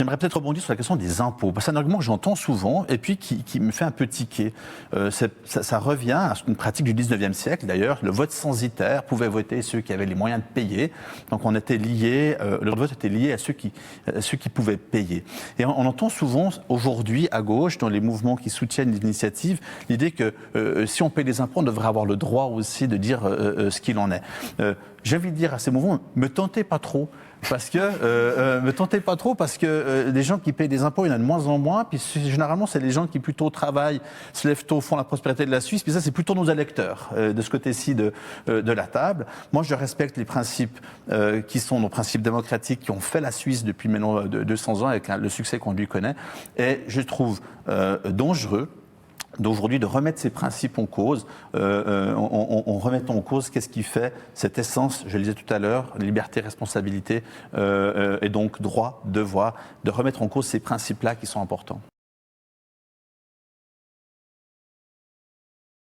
J'aimerais peut-être rebondir sur la question des impôts. C'est un argument que j'entends souvent et puis qui me fait un peu tiquer. Ça revient à une pratique du 19e siècle d'ailleurs. Le vote censitaire pouvait voter ceux qui avaient les moyens de payer. Donc on était lié, le vote était lié à ceux qui pouvaient payer. Et on entend souvent aujourd'hui à gauche, dans les mouvements qui soutiennent l'initiative, l'idée que si on paye des impôts, on devrait avoir le droit aussi de dire ce qu'il en est. J'ai envie de dire à ces mouvements, me tentez pas trop. Parce que les gens qui payent des impôts, il y en a de moins en moins. Puis généralement, c'est les gens qui plutôt travaillent, se lèvent tôt, font la prospérité de la Suisse. Puis ça, c'est plutôt nos électeurs de ce côté-ci de la table. Moi, je respecte les principes qui sont nos principes démocratiques, qui ont fait la Suisse depuis maintenant 200 ans avec le succès qu'on lui connaît. Et je trouve dangereux d'aujourd'hui de remettre ces principes en cause, en remettant en cause qu'est-ce qui fait cette essence, je le disais tout à l'heure, liberté, responsabilité et donc droit, devoir, de remettre en cause ces principes-là qui sont importants.